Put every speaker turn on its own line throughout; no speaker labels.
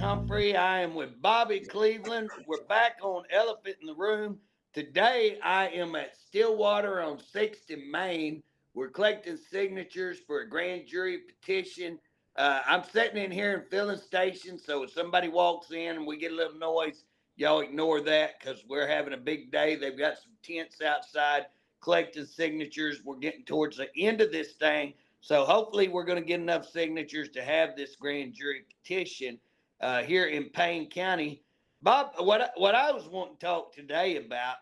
Humphrey. I am with Bobby Cleveland. We're back on Elephant in the Room. Today, I am at Stillwater on 6th and Main. We're collecting signatures for a grand jury petition. I'm sitting in here in filling station, so if somebody walks in and we get a little noise, y'all ignore that because we're having a big day. They've got some tents outside collecting signatures. We're getting towards the end of this thing. So hopefully we're going to get enough signatures to have this grand jury petition here in Payne County. Bob, what I was wanting to talk today about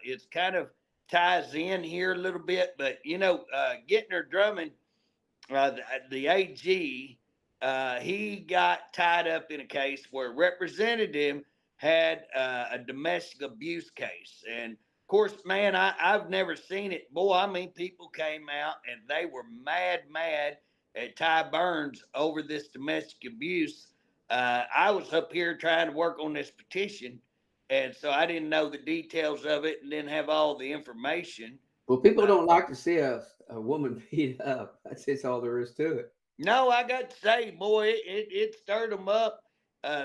is kind of ties in here a little bit, but Gentner Drummond, the AG, he got tied up in a case where a representative had a domestic abuse case. And of course, man, I've never seen it. Boy, I mean, people came out and they were mad at Ty Burns over this domestic abuse. I was up here trying to work on this petition, and so I didn't know the details of it and didn't have all the information.
Well, people don't like to see a woman beat up. That's all there is to it.
No, I got to say, boy, it stirred them up,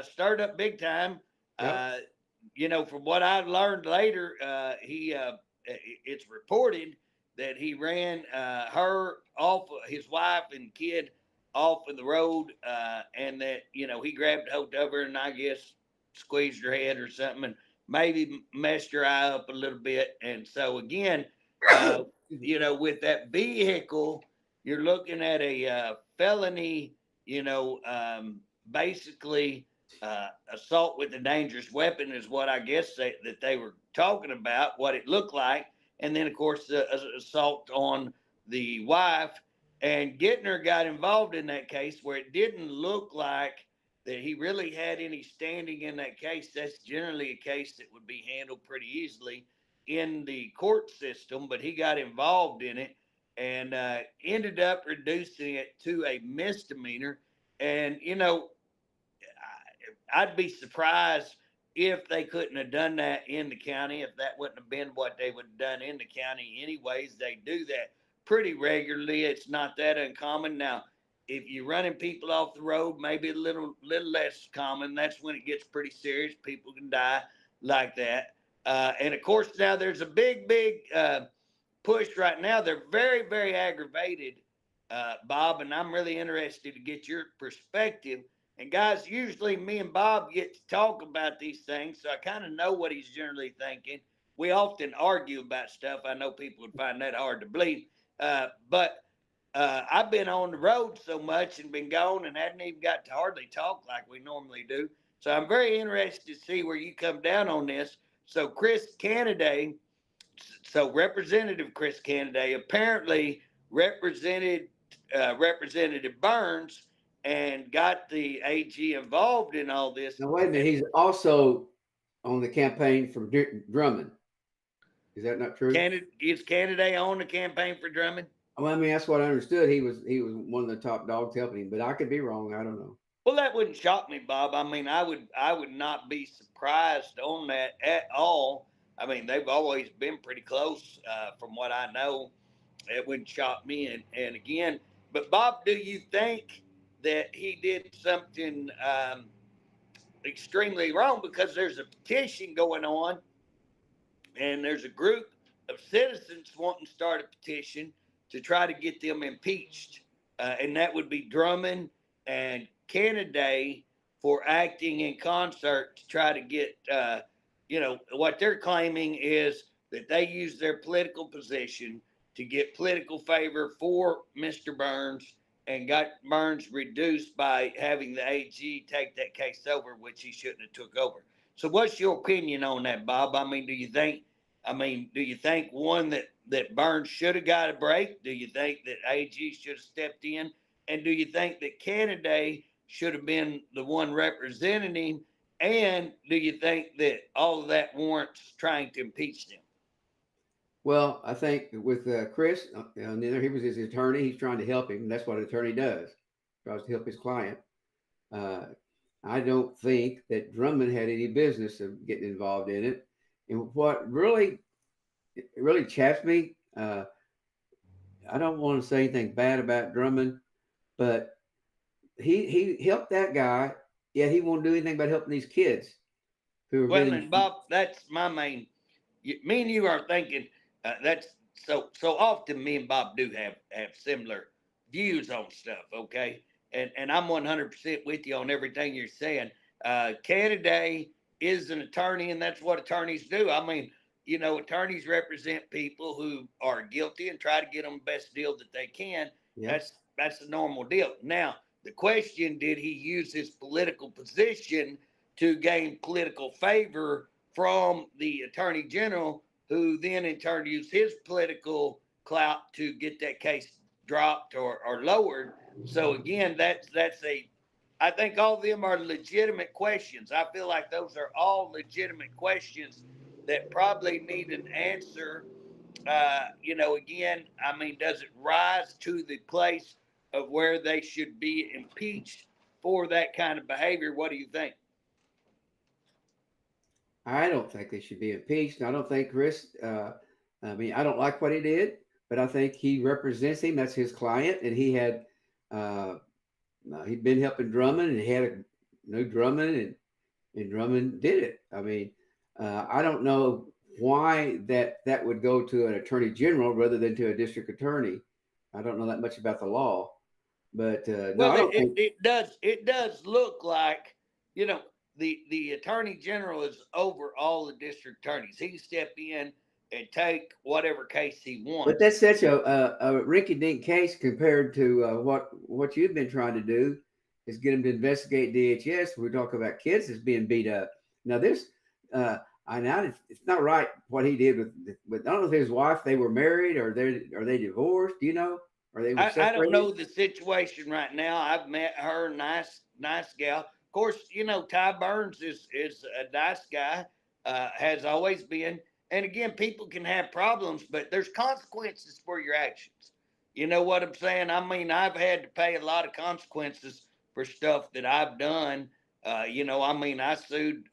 stirred up big time.
Yep.
From what I learned later, it's reported that he ran her off, his wife and kid off of the road, and that he grabbed hold of her and I guess squeezed her head or something, and maybe messed her eye up a little bit. And so again, with that vehicle, you're looking at a felony, basically assault with a dangerous weapon is what I guess that they were talking about, what it looked like. And then, of course, the assault on the wife. And Gentner got involved in that case where it didn't look like that he really had any standing in that case. That's generally a case that would be handled pretty easily in the court system, but he got involved in it and ended up reducing it to a misdemeanor. And, I'd be surprised if they couldn't have done that in the county, if that wouldn't have been what they would have done in the county anyways. They do that pretty regularly. It's not that uncommon. Now, if you're running people off the road, maybe a little less common. That's when it gets pretty serious. People can die like that. And of course, now there's a big push right now. They're very, very aggravated, Bob, and I'm really interested to get your perspective. And guys, usually me and Bob get to talk about these things, so I kind of know what he's generally thinking. We often argue about stuff. I know people would find that hard to believe. But I've been on the road so much and been gone and hadn't even got to hardly talk like we normally do. So I'm very interested to see where you come down on this. So Representative Chris Kannaday apparently represented Representative Burns and got the AG involved in all this.
Now, wait a minute. He's also on the campaign for Drummond. Is that not true?
Is Kannaday on the campaign for Drummond?
Well, I mean, that's what I understood. He was one of the top dogs helping him, but I could be wrong. I don't know.
Well, that wouldn't shock me, Bob. I mean, I would not be surprised on that at all. I mean, they've always been pretty close, from what I know. It wouldn't shock me. And again, but Bob, do you think that he did something extremely wrong? Because there's a petition going on, and there's a group of citizens wanting to start a petition to try to get them impeached, and that would be Drummond and Kannaday for acting in concert to try to get, what they're claiming is that they use their political position to get political favor for Mr. Burns and got Burns reduced by having the AG take that case over, which he shouldn't have took over. So what's your opinion on that, Bob? I mean, do you think one that Burns should have got a break? Do you think that AG should have stepped in? And do you think that Kannaday should have been the one representing him? And do you think that all of that warrants trying to impeach them?
Well, I think with Chris, he was his attorney. He's trying to help him. That's what an attorney does, tries to help his client. I don't think that Drummond had any business of getting involved in it. And what really chaps me, I don't want to say anything bad about Drummond, but he helped that guy yet he won't do anything about helping these kids who have
Well,
been.
and Bob, that's my main. Me and you are thinking that's so often. Me and Bob do have similar views on stuff. Okay, and I'm 100% with you on everything you're saying. Kannaday is an attorney, and that's what attorneys do. I mean, attorneys represent people who are guilty and try to get them the best deal that they can.
Yeah.
That's a normal deal. Now, the question: did he use his political position to gain political favor from the attorney general, who then in turn used his political clout to get that case dropped or lowered? So again, that's a I think all of them are legitimate questions. I feel like those are all legitimate questions that probably need an answer. Again, I mean, does it rise to the place of where they should be impeached for that kind of behavior? What do you think?
I don't think they should be impeached. I don't think Chris. I mean, I don't like what he did, but I think he represents him. That's his client, and he had uh, he'd been helping Drummond, and he had a new Drummond, and Drummond did it. I mean, I don't know why that would go to an attorney general rather than to a district attorney. I don't know that much about the law, but no,
Well,
I don't think.
it does look like you know the attorney general is over all the district attorneys. He step in and take whatever case he
But
wants.
that's such a rinky-dink case compared to what you've been trying to do is get them to investigate DHS. We talk about kids that's being beat up. Now this, I know it's not right what he did with. I don't know if his wife they were married or they divorced. Do you know? Or they were
I don't
separated?
know the situation right now. I've met her, nice gal. Of course, Ty Burns is a nice guy. Has always been. And again, people can have problems, but there's consequences for your actions. You know what I'm saying? I mean, I've had to pay a lot of consequences for stuff that I've done. I mean, I sued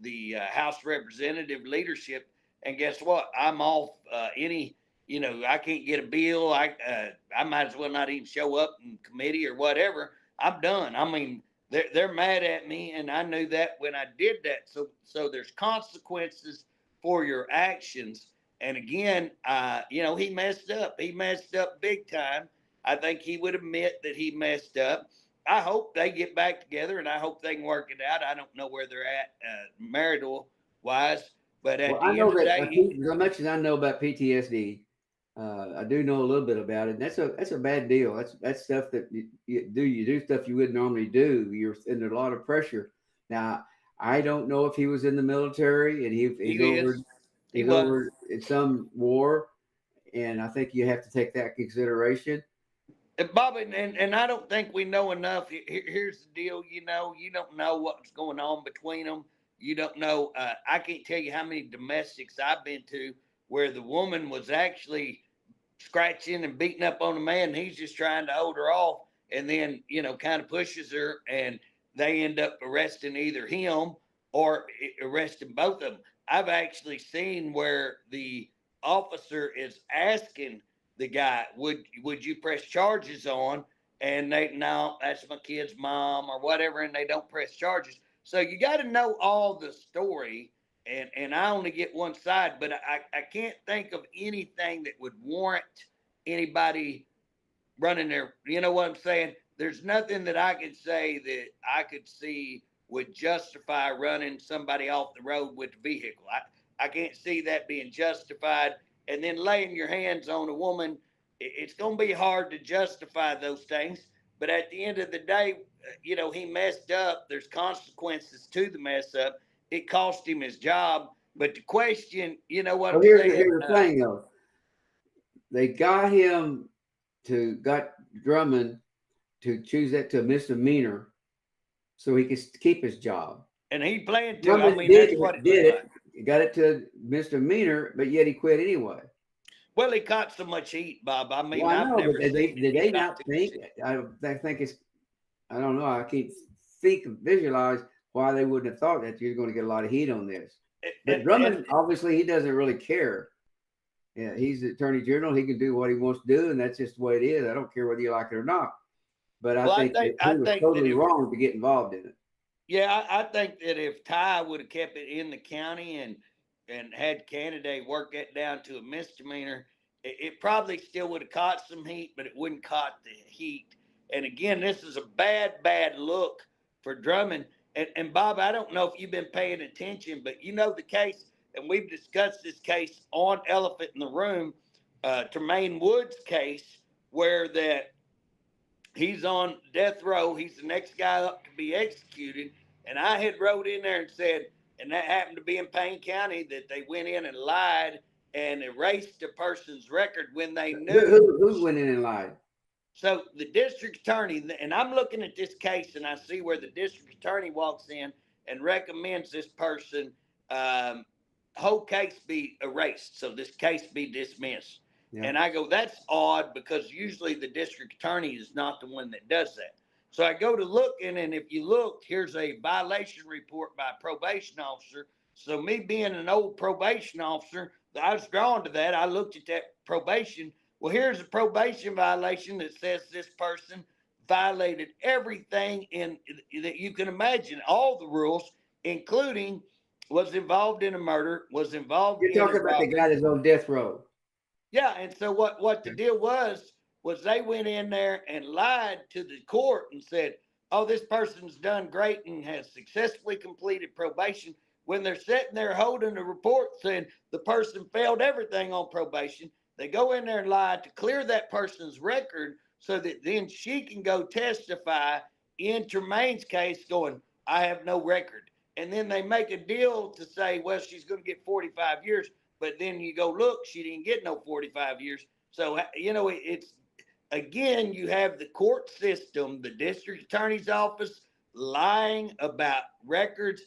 the House Representative leadership, and guess what? I'm off any I can't get a bill. I might as well not even show up in committee or whatever. I'm done. I mean, they're mad at me, and I knew that when I did that. So there's consequences for your actions. And again, he messed up. He messed up big time. I think he would admit that he messed up. I hope they get back together, and I hope they can work it out. I don't know where they're at marital wise, but
Well,
at
I
the end
know
of the
that
day,
as much as I know about PTSD, I do know a little bit about it. And that's a bad deal. That's stuff that you do stuff you wouldn't normally do. You're under a lot of pressure. Now, I don't know if he was in the military and
he
he's over
is. He
he's
was.
over in some war, and I think you have to take that consideration.
And Bob, and I don't think we know enough. Here's the deal. You don't know what's going on between them. You don't know. I can't tell you how many domestics I've been to where the woman was actually scratching and beating up on the man, and he's just trying to hold her off, and then kind of pushes her, and they end up arresting either him or arresting both of them. I've actually seen where the officer is asking the guy, would you press charges on? And they no, that's my kid's mom or whatever, and they don't press charges. So you got to know all the story, and I only get one side, but I can't think of anything that would warrant anybody running there. You know what I'm saying? There's nothing that I could say that I could see would justify running somebody off the road with the vehicle. I can't see that being justified. And then laying your hands on a woman, it's going to be hard to justify those things. But at the end of the day, he messed up. There's consequences to the mess up. It cost him his job. But the question, you know what
Well,
I'm saying?
here's the thing though. They got Drummond to choose that to a misdemeanor so he could keep his job.
And he planned to. I
Drummond
mean, that's what it
did
looked
it,
like.
got it to misdemeanor, but yet he quit anyway.
Well, he caught so much heat, Bob. I mean,
Well, I
I've
know, but
never seen
did
it.
they not think? I think it's. I don't know. I can't visualize why they wouldn't have thought that you're going to get a lot of heat on this. But
And
Drummond, obviously, he doesn't really care. Yeah, he's the attorney general. He can do what he wants to do, and that's just the way it is. I don't care whether you like it or not. But I
well,
think that
I
he was
think that
totally
it was.
wrong to get involved in it.
Yeah, I think that if Ty would have kept it in the county and had Kannaday work it down to a misdemeanor, it probably still would have caught some heat, but it wouldn't caught the heat. And again, this is a bad look for Drummond. And Bob, I don't know if you've been paying attention, but you know the case, and we've discussed this case on Elephant in the Room, Tremaine Woods case, where that he's on death row. He's the next guy up to be executed. And I had wrote in there and said, and that happened to be in Payne County, that they went in and lied and erased a person's record when they knew.
Who went in and lied?
So the district attorney, and I'm looking at this case and I see where the district attorney walks in and recommends this person, whole case be erased. So this case be dismissed. Yeah. And I go, that's odd, because usually the district attorney is not the one that does that. So I go to looking, and if you look, here's a violation report by a probation officer. So me being an old probation officer, I was drawn to that. I looked at that probation. Well, here's a probation violation that says this person violated everything in that you can imagine, all the rules, including was involved in a murder, was involved.
You're talking about the guy that's on death row.
Yeah, and so what the deal was they went in there and lied to the court and said, "Oh, this person's done great and has successfully completed probation." When they're sitting there holding a report saying the person failed everything on probation, they go in there and lie to clear that person's record so that then she can go testify in Tremaine's case, going, "I have no record." And then they make a deal to say, well, she's going to get 45 years. But then you go, look, she didn't get no 45 years. So, you know, it's, again, you have the court system, the district attorney's office lying about records,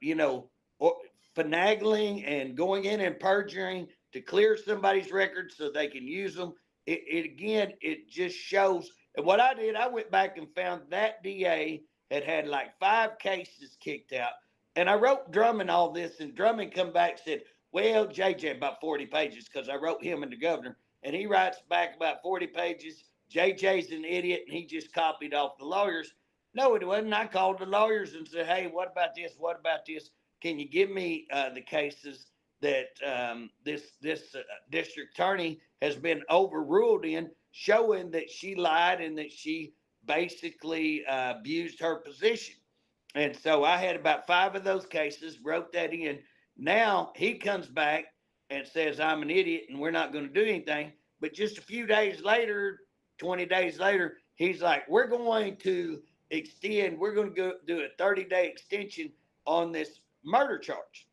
you know, or finagling and going in and perjuring to clear somebody's records so they can use them. It just shows. And what I did, I went back and found that DA had like 5 cases kicked out. And I wrote Drummond all this, and Drummond come back and said, well, JJ, about 40 pages, because I wrote him and the governor, and he writes back about 40 pages. JJ's an idiot, and he just copied off the lawyers. No, it wasn't. I called the lawyers and said, hey, what about this? What about this? Can you give me the cases that this district attorney has been overruled in, showing that she lied and that she basically abused her position? And so I had about 5 of those cases, wrote that in. Now he comes back and says, I'm an idiot and we're not going to do anything. But just a few days later, 20 days later, he's like, we're going to extend, we're going to go do a 30-day extension on this murder charge.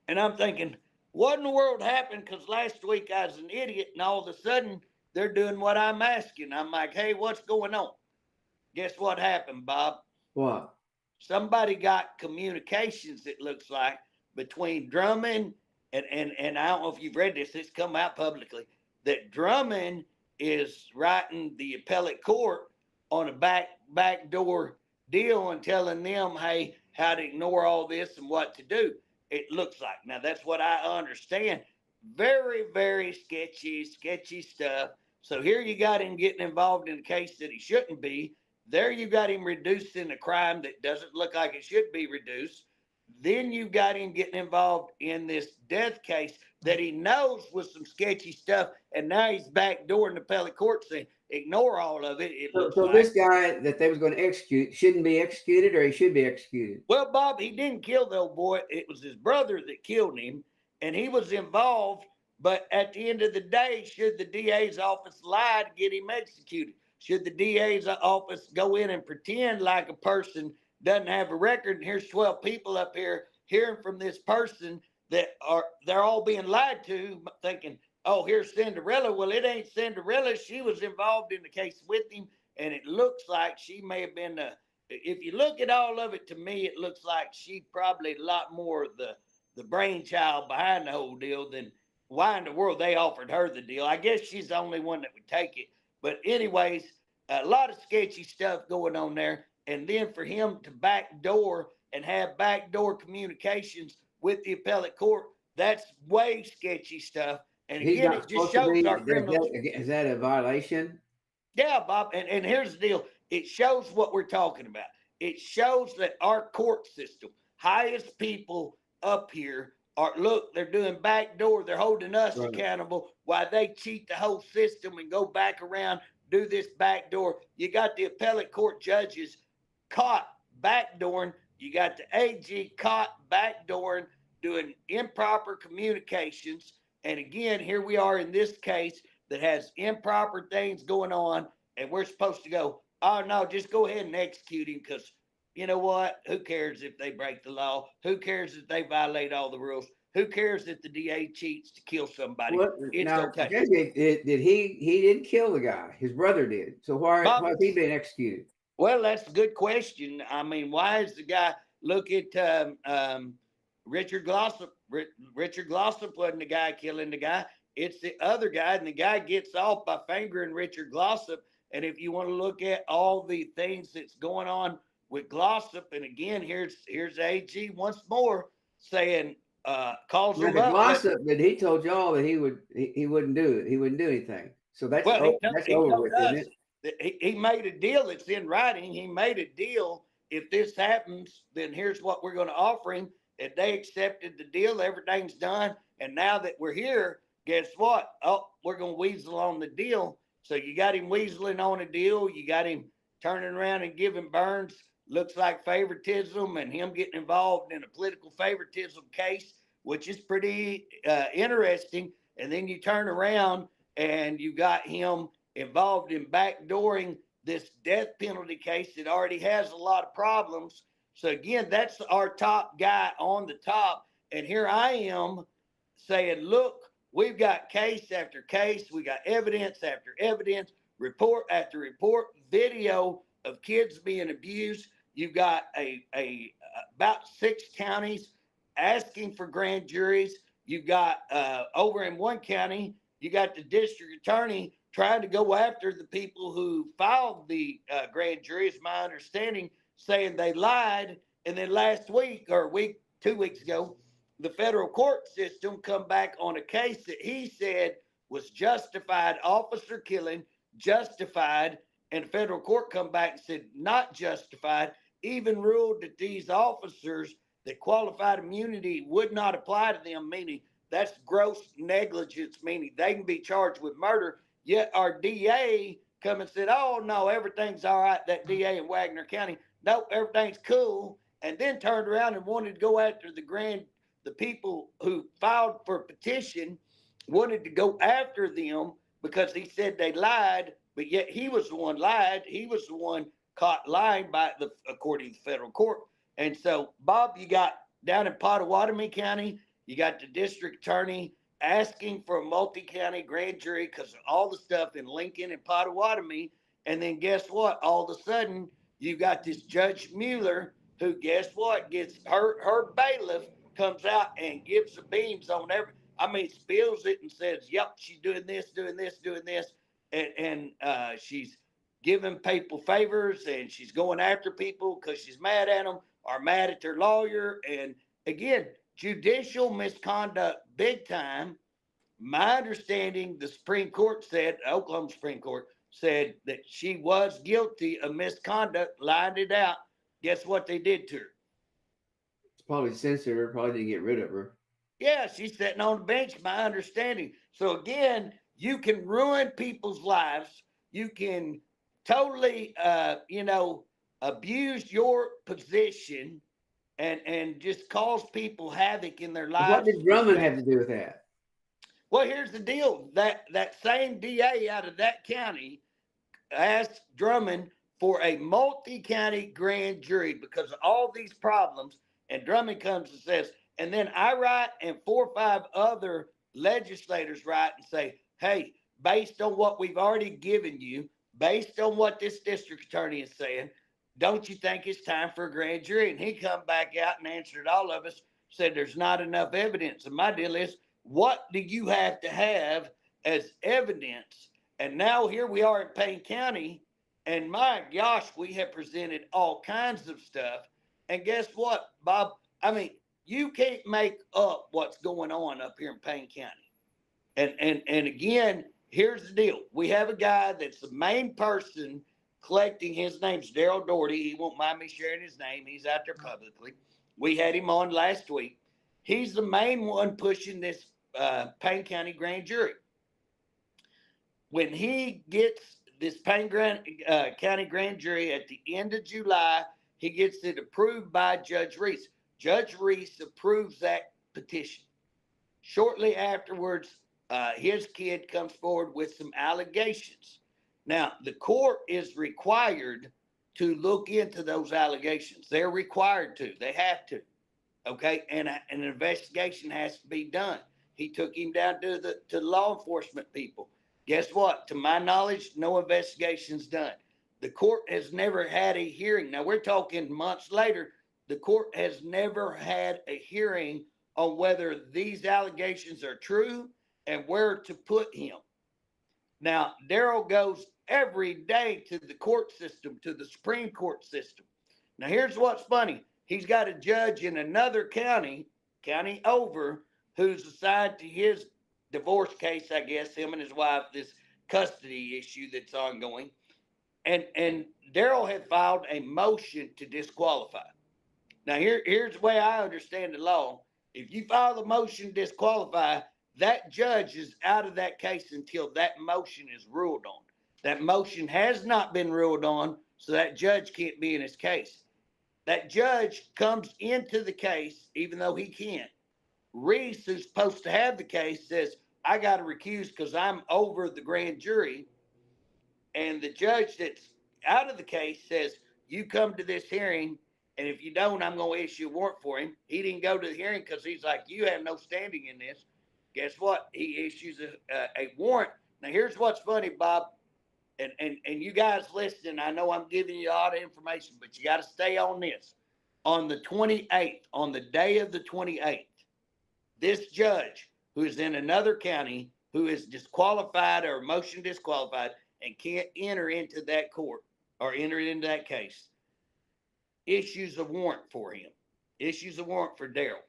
And I'm thinking, what in the world happened? Because last week I was an idiot, and all of a sudden they're doing what I'm asking. I'm like, hey, what's going on? Guess what happened, Bob?
What?
Somebody got communications, it looks like, between Drummond and I don't know if you've read this, it's come out publicly, that Drummond is writing the appellate court on a backdoor deal and telling them, hey, how to ignore all this and what to do. It looks like. Now, that's what I understand. Very, very sketchy stuff. So here you got him getting involved in a case that he shouldn't be. There you got him reducing a crime that doesn't look like it should be reduced. Then you got him getting involved in this death case that he knows was some sketchy stuff, and now he's backdooring the appellate court saying, ignore all of it.
So this guy that they was going to execute shouldn't be executed, or he should be executed?
Well, Bob, he didn't kill the old boy. It was his brother that killed him, and he was involved. But at the end of the day, should the DA's office lie to get him executed? Should the DA's office go in and pretend like a person doesn't have a record, and here's 12 people up here hearing from this person that they're all being lied to, thinking, oh, here's Cinderella. Well, it ain't Cinderella. She was involved in the case with him, and it looks like she may have been if you look at all of it, to me, it looks like she probably a lot more the brainchild behind the whole deal than why in the world they offered her the deal. I guess she's the only one that would take it. But anyways, a lot of sketchy stuff going on there. And then for him to backdoor and have backdoor communications with the appellate court, that's way sketchy stuff. And again, it just shows our criminals.
Is that a violation?
Yeah, Bob. And here's the deal. It shows what we're talking about. it shows that our court system, highest people up here, are look, they're doing backdoor. They're holding us
Right.
accountable while they cheat the whole system and go back around, do this backdoor. You got the appellate court judges caught backdooring. You got the AG caught backdooring, doing improper communications. And again, here we are in this case that has improper things going on, and we're supposed to go, oh no, just go ahead and execute him because you know what? Who cares if they break the law? Who cares if they violate all the rules? Who cares if the DA cheats to kill somebody?
What
It's
now?
okay.
Did he didn't kill the guy? His brother did. So why has he been executed?
Well, that's a good question. I mean, why is the guy look at Richard Glossop? Richard Glossop wasn't the guy killing the guy. It's the other guy, and the guy gets off by fingering Richard Glossop. And if you want to look at all the things that's going on with Glossop, and again, here's AG once more saying, calls him up.
Glossop, but he told y'all that he wouldn't do it. He wouldn't do anything. So that's over with, isn't it?
He made a deal. It's in writing. He made a deal. If this happens, then here's what we're going to offer him. If they accepted the deal, everything's done. And now that we're here, guess what? Oh, we're going to weasel on the deal. So you got him weaseling on a deal. You got him turning around and giving Burns looks like favoritism and him getting involved in a political favoritism case, which is pretty interesting. And then you turn around and you got him involved in backdooring this death penalty case that already has a lot of problems. So again, that's our top guy on the top. And here I am saying, look, we've got case after case. We got evidence after evidence, report after report, video of kids being abused. You've got about 6 counties asking for grand juries. You've got over in one county, you got the district attorney trying to go after the people who filed the grand jury, is my understanding, saying they lied. And then last week or 2 weeks ago, the federal court system come back on a case that he said was justified, officer killing, justified, and the federal court come back and said not justified, even ruled that these officers, that qualified immunity would not apply to them, meaning that's gross negligence, meaning they can be charged with murder. Yet our DA come and said, oh, no, everything's all right, that DA in Wagner County. Nope, everything's cool. And then turned around and wanted to go after the people who filed for a petition, wanted to go after them because he said they lied, but yet he was the one lied. He was the one caught lying according to the federal court. And so, Bob, you got down in Pottawatomie County, you got the district attorney asking for a multi-county grand jury because of all the stuff in Lincoln and Pottawatomie. And then guess what? All of a sudden, you got this Judge Muller who, guess what, gets her bailiff comes out and gives the beans on spills it and says, yep, she's doing this, doing this, doing this. And she's giving people favors and she's going after people because she's mad at them or mad at their lawyer. And again, judicial misconduct big time. My understanding, the Supreme Court said, Oklahoma Supreme Court said that she was guilty of misconduct, lined it out. Guess what they did to her?
It's probably censored her, probably didn't get rid of her.
Yeah, she's sitting on the bench, my understanding. So again, you can ruin people's lives. You can totally, abuse your position and just cause people havoc in their lives.
What did Drummond have to do with that?
Well, here's the deal. That same DA out of that county asked Drummond for a multi-county grand jury because of all these problems. And Drummond comes and says, and then I write and 4 or 5 other legislators write and say, hey, based on what we've already given you, based on what this district attorney is saying, don't you think it's time for a grand jury? And he come back out and answered all of us, said there's not enough evidence. And my deal is, what do you have to have as evidence? And now here we are in Payne County, and my gosh, we have presented all kinds of stuff. And guess what, Bob? I mean, you can't make up what's going on up here in Payne County. And again, here's the deal. We have a guy that's the main person collecting. His name's Daryl Doherty. He won't mind me sharing his name. He's out there publicly. We had him on last week. He's the main one pushing this Payne County Grand Jury. When he gets this Payne County Grand Jury at the end of July, he gets it approved by Judge Reese. Judge Reese approves that petition. Shortly afterwards, his kid comes forward with some allegations. Now, the court is required to look into those allegations. They're required to. They have to. Okay, and an investigation has to be done. He took him down to the law enforcement people. Guess what? To my knowledge, no investigation's done. The court has never had a hearing. Now, we're talking months later. The court has never had a hearing on whether these allegations are true and where to put him. Now, Daryl goes every day to the court system, to the Supreme Court system. Now, here's what's funny. He's got a judge in another county over, who's assigned to his divorce case, I guess, him and his wife, this custody issue that's ongoing. And Daryl had filed a motion to disqualify. Now, here's the way I understand the law. If you file the motion to disqualify, that judge is out of that case until that motion is ruled on. That motion has not been ruled on, so that judge can't be in his case. That judge comes into the case, even though he can't. Reese, who's supposed to have the case, says, I got to recuse because I'm over the grand jury. And the judge that's out of the case says, you come to this hearing, and if you don't, I'm going to issue a warrant for him. He didn't go to the hearing because he's like, you have no standing in this. Guess what? He issues a warrant. Now, here's what's funny, Bob. And you guys listening, I know I'm giving you a lot of information, but you got to stay on this. On the 28th, on the day of the 28th, this judge, who is in another county, who is disqualified or motion disqualified and can't enter into that court or enter into that case, issues a warrant for him, issues a warrant for Daryl.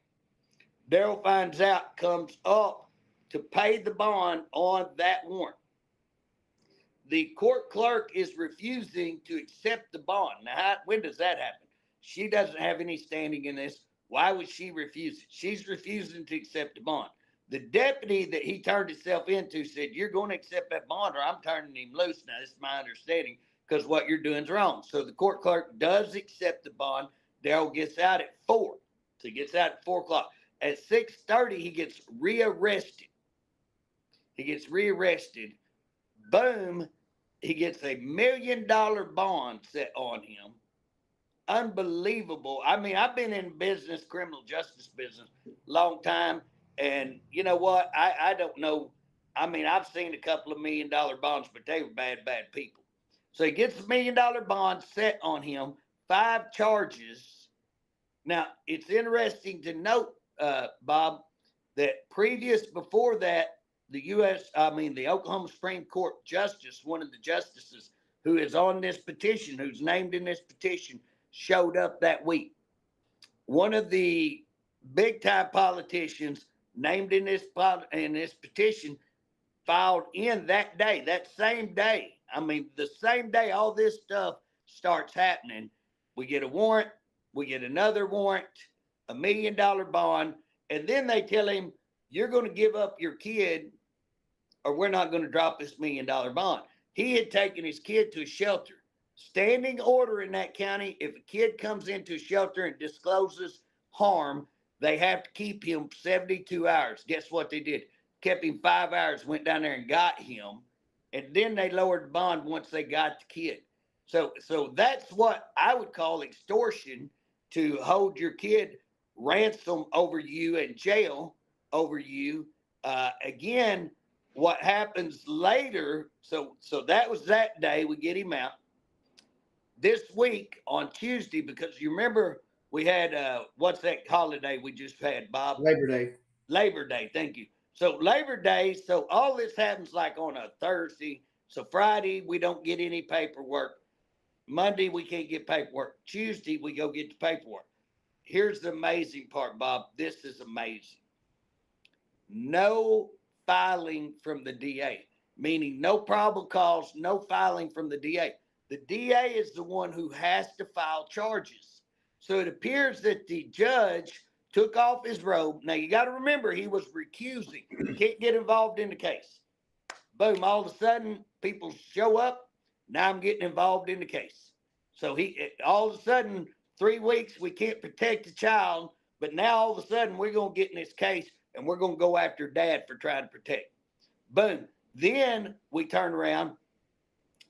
Daryl finds out, comes up to pay the bond on that warrant. The court clerk is refusing to accept the bond. Now, when does that happen? She doesn't have any standing in this. Why would she refuse it? She's refusing to accept the bond. The deputy that he turned himself into said, you're going to accept that bond or I'm turning him loose. Now, this is my understanding because what you're doing is wrong. So the court clerk does accept the bond. Daryl gets out at 4. So he gets out at 4 o'clock. At 6:30, he gets rearrested. Boom. He gets $1 million bond set on him. Unbelievable. I mean, I've been in business, criminal justice business, long time. And you know what? I don't know. I mean, I've seen a couple of $1 million bonds, but they were bad people. So he gets $1 million bond set on him, 5 charges. Now, it's interesting to note, Bob, that before that, the Oklahoma Supreme Court justice, one of the justices who is on this petition, who's named in this petition, showed up that week. One of the big time politicians named in this petition filed in that day, that same day. I mean, the same day all this stuff starts happening, we get a warrant, we get another warrant, $1 million bond, and then they tell him, you're going to give up your kid or we're not going to drop this $1 million bond. He had taken his kid to a shelter. Standing order in that county, if a kid comes into a shelter and discloses harm, they have to keep him 72 hours. Guess what they did? Kept him 5 hours, went down there and got him. And then they lowered the bond once they got the kid. So that's what I would call extortion, to hold your kid ransom over you and jail over you. Again, what happens later, so that was that day, we get him out. This week on Tuesday, because you remember we had, what's that holiday we just had, Bob?
Labor Day.
Labor Day, thank you. So Labor Day, so all this happens like on a Thursday. So Friday, we don't get any paperwork. Monday, we can't get paperwork. Tuesday, we go get the paperwork. Here's the amazing part, Bob. This is amazing. No filing from the DA, meaning no probable cause, no filing from the DA. The DA is the one who has to file charges. So it appears that the judge took off his robe. Now you got to remember, he was recusing, can't get involved in the case. Boom, all of a sudden, people show up. Now I'm getting involved in the case. So all of a sudden, 3 weeks, we can't protect the child. But now all of a sudden, we're going to get in this case and we're going to go after dad for trying to protect. Boom. Then we turn around,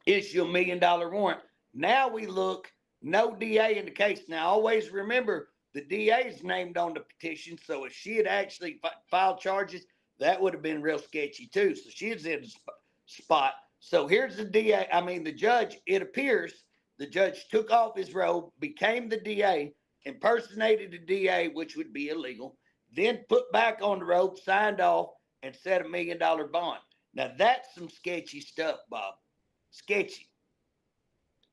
issue $1 million warrant. Now we look, no DA in the case. Now, always remember, the DA is named on the petition. So if she had actually filed charges, that would have been real sketchy too. So she's in the spot. So here's the DA. The judge, it appears the judge took off his robe, became the DA, impersonated the DA, which would be illegal, then put back on the robe, signed off, and set $1 million bond. Now that's some sketchy stuff, Bob. Sketchy.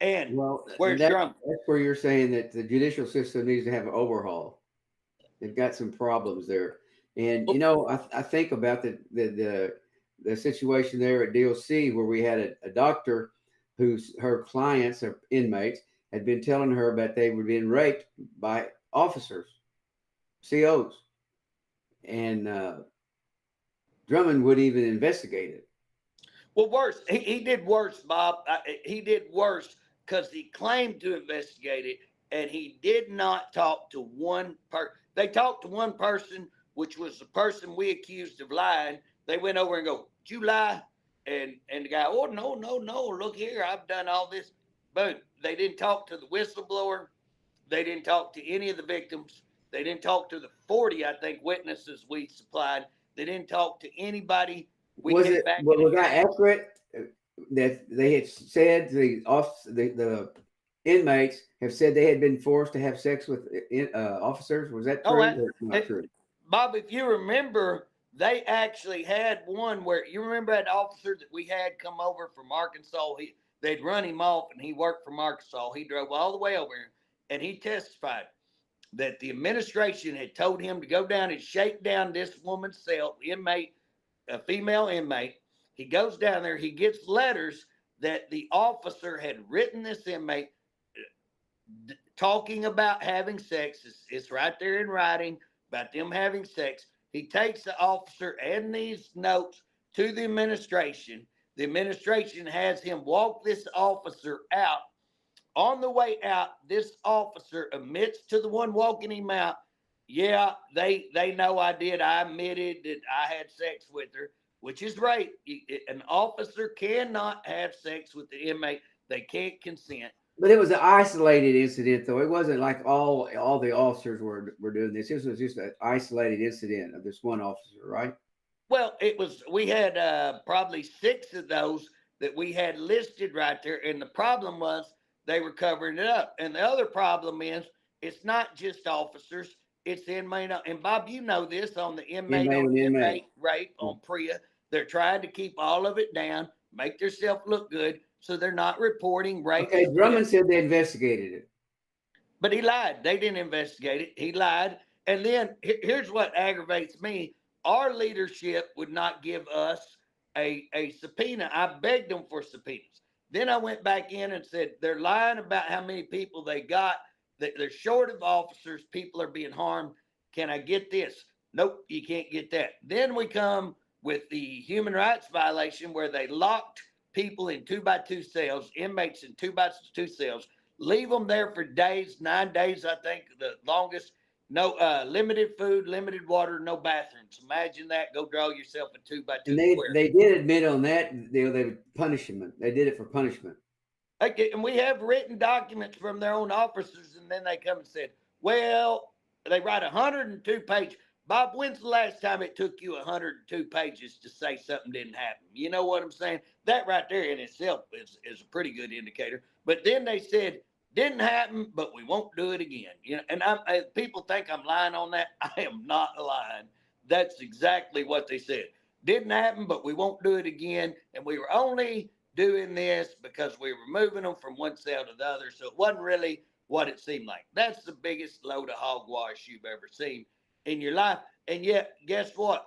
And where's Drummond?
That's where you're saying that the judicial system needs to have an overhaul. They've got some problems there. And, I think about the situation there at DOC where we had a doctor her clients or inmates had been telling her that they were being raped by officers, COs. And Drummond would even investigate it.
Well, worse. He did worse, Bob. He did worse because he claimed to investigate it, and he did not talk to one person. They talked to one person, which was the person we accused of lying. They went over and go, "Did you lie?" And the guy, "Oh, no. Look here, I've done all this." Boom. They didn't talk to the whistleblower. They didn't talk to any of the victims. They didn't talk to the 40, I think, witnesses we supplied. They didn't talk to anybody.
Was that accurate that they had said the inmates have said they had been forced to have sex with officers? Was that true? Not true?
Bob, if you remember, they actually had one where you remember that officer that we had come over from Arkansas. They'd run him off, and he worked from Arkansas. He drove all the way over here, and he testified that the administration had told him to go down and shake down this woman's cell, inmate, a female inmate. He goes down there. He gets letters that the officer had written this inmate talking about having sex. It's right there in writing about them having sex. He takes the officer and these notes to the administration. The administration has him walk this officer out. On the way out, this officer admits to the one walking him out, "Yeah, they know I did. I admitted that I had sex with her," which is rape. An officer cannot have sex with the inmate. They can't consent.
But it was an isolated incident, though. It wasn't like all the officers were doing this. This was just an isolated incident of this one officer, right?
Well, we had probably 6 of those that we had listed right there. And the problem was they were covering it up. And the other problem is it's not just officers, it's inmate. And Bob, you know this on the inmate rape on PREA. They're trying to keep all of it down, make themselves look good, so they're not reporting rape.
Okay, Drummond said they investigated it.
But he lied. They didn't investigate it. He lied. And then here's what aggravates me. Our leadership would not give us a subpoena. I begged them for subpoenas. Then I went back in and said, they're lying about how many people they got. They're short of officers. People are being harmed. Can I get this? Nope, you can't get that. Then we come with the human rights violation where they locked people in 2x2 cells, inmates in 2x2 cells, leave them there for days, 9 days, I think, the longest. No limited food, limited water, no bathrooms. Imagine that. Go draw yourself a 2x2
square. They did admit on that they would punish them. They did it for punishment.
Okay, and we have written documents from their own officers, and then they come and said, well, they write 102 pages. Bob, when's the last time it took you 102 pages to say something didn't happen? You know what I'm saying? That right there in itself is a pretty good indicator. But then they said, didn't happen, but we won't do it again. You know, and people think I'm lying on that. I am not lying. That's exactly what they said. Didn't happen, but we won't do it again. And we were only doing this because we were moving them from one cell to the other. So it wasn't really what it seemed like. That's the biggest load of hogwash you've ever seen in your life. And yet, guess what?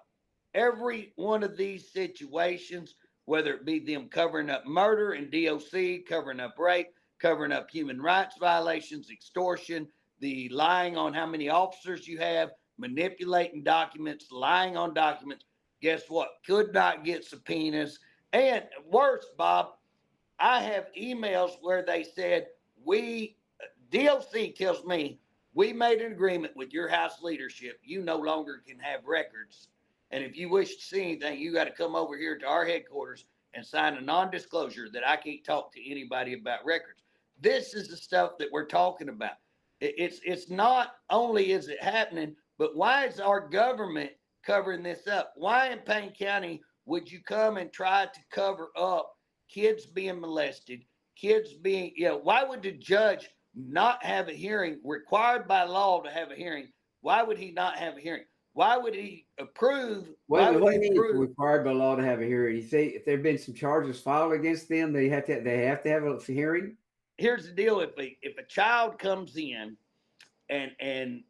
Every one of these situations whether it be them covering up murder and DOC, covering up rape, covering up human rights violations, extortion, the lying on how many officers you have, manipulating documents, lying on documents. Guess what? Could not get subpoenas. And worse, Bob, I have emails where they said, DOC tells me, we made an agreement with your House leadership. You no longer can have records. And if you wish to see anything, you got to come over here to our headquarters and sign a non-disclosure that I can't talk to anybody about records. This is the stuff that we're talking about. It's not only is it happening, but why is our government covering this up? Why in Payne County would you come and try to cover up kids being molested, kids being, why would the judge not have a hearing required by law to have a hearing? Why would he not have a hearing? Why would he approve?
What do you mean required by law to have a hearing? You say if there have been some charges filed against them, they have to have a hearing?
Here's the deal. If a child comes in and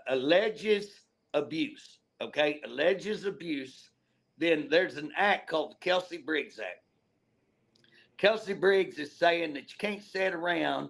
alleges abuse, alleges abuse, then there's an act called the Kelsey Briggs Act. Kelsey Briggs is saying that you can't sit around,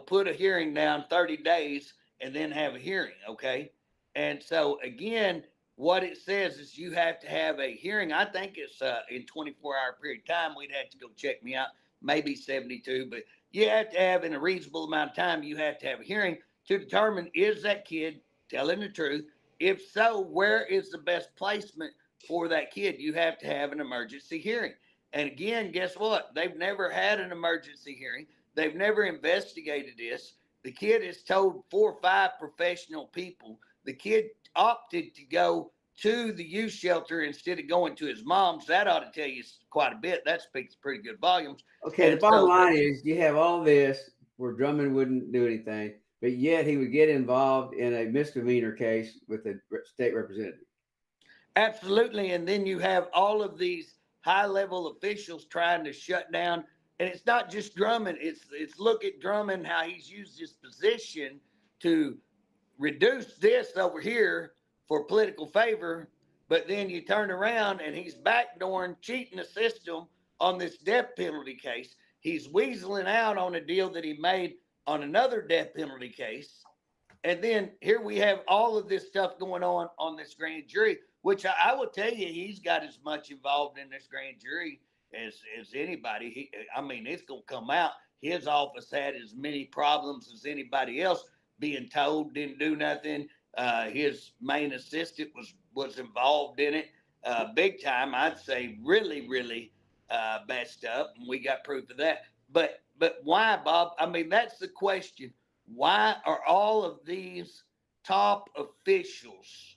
put a hearing down 30 days and then have a hearing, okay? And so, again, what it says is you have to have a hearing. I think it's in 24-hour period of time. We'd have to go check me out, maybe 72, but you have to have, in a reasonable amount of time, you have to have a hearing to determine, is that kid telling the truth? If so, where is the best placement for that kid? You have to have an emergency hearing. And again, guess what? They've never had an emergency hearing. They've never investigated this. The kid has told 4 or 5 professional people. The kid opted to go to the youth shelter instead of going to his mom's. That ought to tell you quite a bit. That speaks pretty good volumes.
Okay, the bottom line is you have all this where Drummond wouldn't do anything, but yet he would get involved in a misdemeanor case with a state representative.
Absolutely. And then you have all of these high-level officials trying to shut down. And it's not just Drummond. It's look at Drummond, how he's used his position to reduce this over here for political favor. But then you turn around and he's backdooring, cheating the system on this death penalty case. He's weaseling out on a deal that he made on another death penalty case. And then here we have all of this stuff going on this grand jury, which I will tell you, he's got as much involved in this grand jury as anybody. It's going to come out. His office had as many problems as anybody else, being told didn't do nothing. His main assistant was involved in it big time. I'd say really, really messed up, and we got proof of that. But why, Bob? That's the question. Why are all of these top officials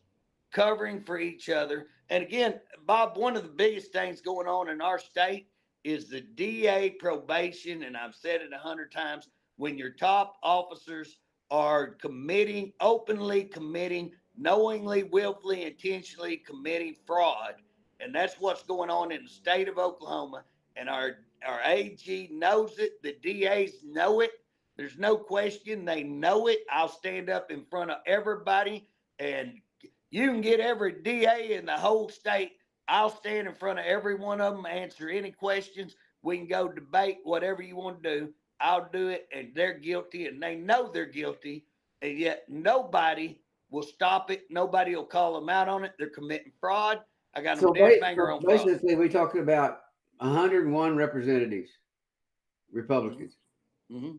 covering for each other? And again, Bob, one of the biggest things going on in our state is the DA probation. And I've said it 100 times, when your top officers are openly committing, knowingly, willfully, intentionally committing fraud. And that's what's going on in the state of Oklahoma. And our AG knows it. The DAs know it. There's no question. They know it. I'll stand up in front of everybody, and you can get every DA in the whole state. I'll stand in front of every one of them, answer any questions. We can go debate whatever you want to do. I'll do it, and they're guilty, and they know they're guilty, and yet nobody will stop it. Nobody will call them out on it. They're committing fraud. I got no dead finger on fraud.
Basically, we're talking about 101 representatives, Republicans.
Mm-hmm.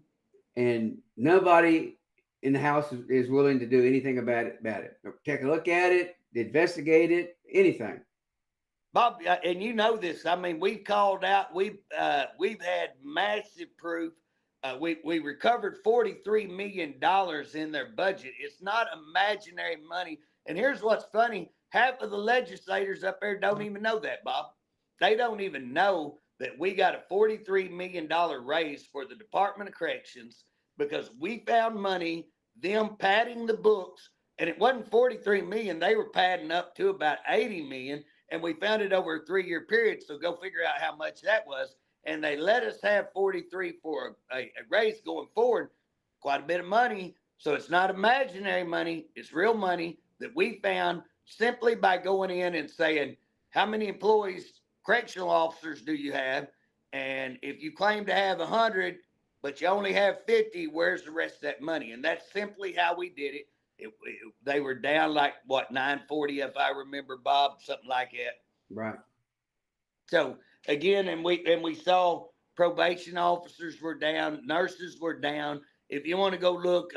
And nobody in the House is willing to do anything about it. Take a look at it, investigate it, anything.
Bob, and you know this. We've called out. We've had massive proof. We recovered $43 million in their budget. It's not imaginary money. And here's what's funny: half of the legislators up there don't even know that, Bob. They don't even know that we got a $43 million raise for the Department of Corrections because we found money, them padding the books, and it wasn't $43 million. They were padding up to about $80 million, and we found it over a 3-year period, so go figure out how much that was. And they let us have 43 for a raise going forward, quite a bit of money. So it's not imaginary money, it's real money that we found simply by going in and saying, how many employees correctional officers do you have? And if you claim to have 100, but you only have 50, where's the rest of that money? And that's simply how we did it. They were down like what, 940, if I remember, Bob, something like that.
Right.
So again, and we saw probation officers were down, nurses were down. If you want to go look,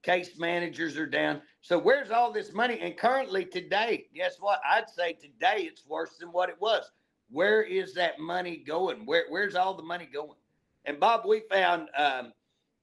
case managers are down. So where's all this money? And currently today, guess what? I'd say today it's worse than what it was. Where is that money going? Where's all the money going? And Bob, we found,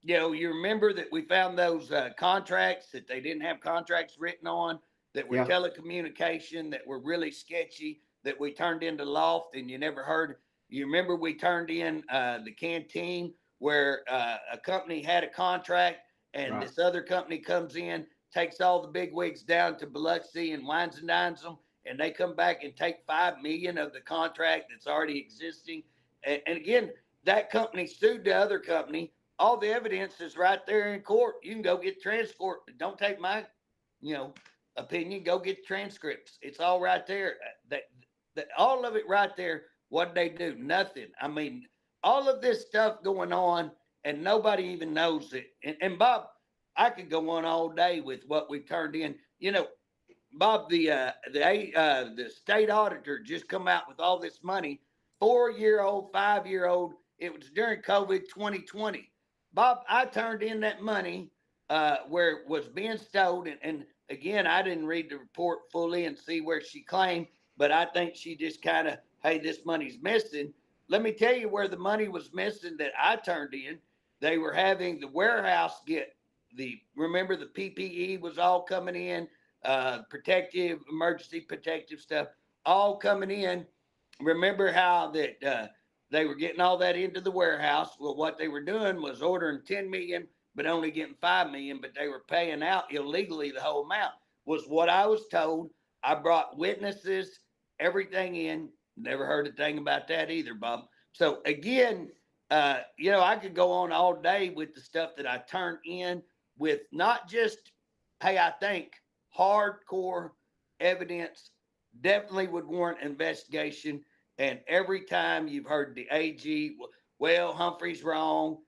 you remember that we found those contracts that they didn't have contracts written on, that were telecommunication, that were really sketchy, that we turned into loft, and you never heard. You remember we turned in the canteen where a company had a contract, and this other company comes in, takes all the big wigs down to Biloxi and wines and dines them, and they come back and take $5 million of the contract that's already existing. And again, that company sued the other company. All the evidence is right there in court. You can go get transcript. Don't take my, opinion. Go get transcripts. It's all right there. All of it right there. What did they do? Nothing. I mean, all of this stuff going on, and nobody even knows it. And Bob, I could go on all day with what we turned in. Bob, the state auditor just come out with all this money, 4-year-old, 5-year-old. It was during COVID 2020. Bob, I turned in that money where it was being stowed. And again, I didn't read the report fully and see where she claimed, but I think she just kind of, hey, this money's missing. Let me tell you where the money was missing that I turned in. They were having the warehouse get remember the PPE was all coming in, emergency protective stuff, all coming in. Remember how that they were getting all that into the warehouse? Well, what they were doing was ordering 10 million, but only getting 5 million, but they were paying out illegally the whole amount, was what I was told. I brought witnesses, everything in. Never heard a thing about that either, Bob. So again, I could go on all day with the stuff that I turned in, with not just, hey, I think hardcore evidence definitely would warrant investigation. And every time you've heard the AG, well, Humphrey's wrong.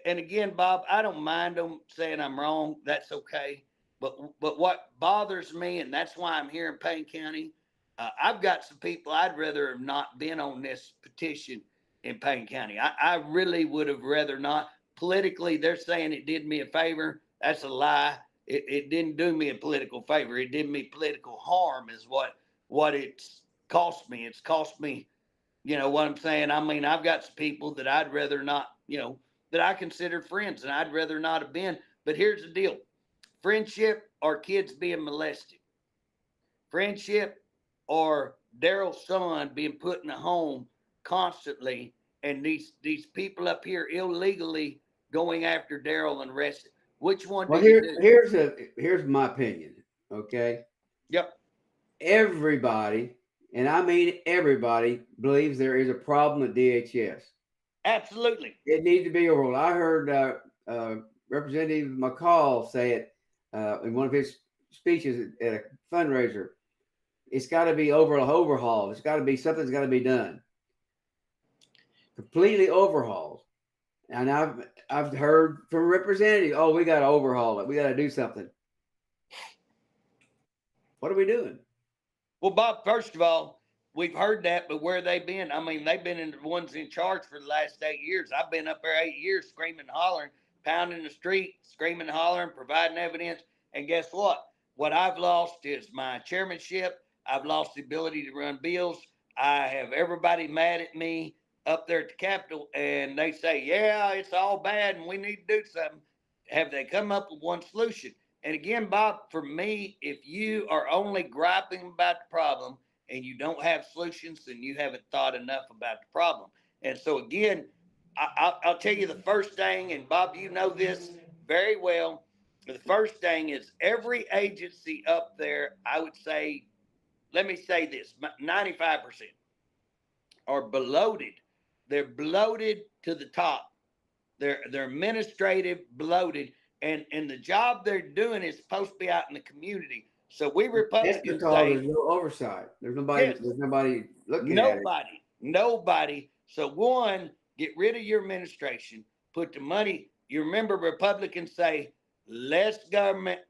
And again, Bob, I don't mind them saying I'm wrong. That's okay. But what bothers me, and that's why I'm here in Payne County, I've got some people I'd rather have not been on this petition in Payne County. I really would have rather not. Politically, they're saying it did me a favor. That's a lie. It didn't do me a political favor. It did me political harm is what it's cost me. It's cost me, you know what I'm saying? I mean, I've got some people that I'd rather not, that I consider friends, and I'd rather not have been. But here's the deal. Friendship or kids being molested. Friendship or Daryl's son being put in a home constantly, and these people up here illegally going after Daryl and arrested. Which one do you do?
Here's my opinion. Okay.
Yep.
Everybody, and I mean everybody, believes there is a problem at DHS.
Absolutely.
It needs to be overhauled. I heard Representative McCall say it in one of his speeches at a fundraiser. It's got to be overhauled. It's got to be, something's got to be done. Completely overhauled. And I've heard from representatives, oh, we got to overhaul it. We got to do something. What are we doing?
Well, Bob, first of all, we've heard that, but where they been? I mean, they've been the ones in charge for the last 8 years. I've been up there 8 years screaming and hollering, pounding the street, screaming and hollering, providing evidence. And guess what? What I've lost is my chairmanship. I've lost the ability to run bills. I have everybody mad at me up there at the Capitol, and they say, yeah, it's all bad and we need to do something. Have they come up with one solution? And again, Bob, for me, if you are only griping about the problem and you don't have solutions, then you haven't thought enough about the problem. And so again, I'll tell you the first thing, and Bob, you know this very well. The first thing is every agency up there, I would say, let me say this, 95% are bloated. They're bloated to the top. They're administrative bloated. And the job they're doing is supposed to be out in the community. So we
That's
Republicans
because
say
there's no oversight. There's nobody.
yes,
There's nobody looking at it.
nobody. So one, get rid of your administration, put the money. You remember Republicans say less government,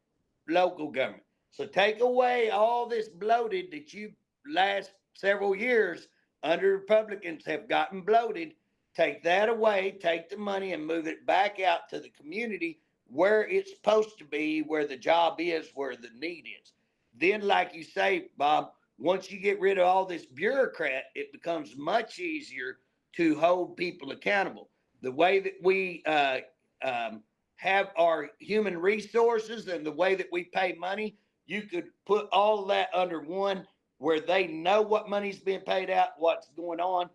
local government. So take away all this bloated that you last several years under Republicans have gotten bloated. Take that away, take the money and move it back out to the community where it's supposed to be, where the job is, where the need is. Then, like you say, Bob, once you get rid of all this bureaucrat, it becomes much easier to hold people accountable. The way that we have our human resources and the way that we pay money, you could put all of that under one where they know what money's being paid out, what's going on.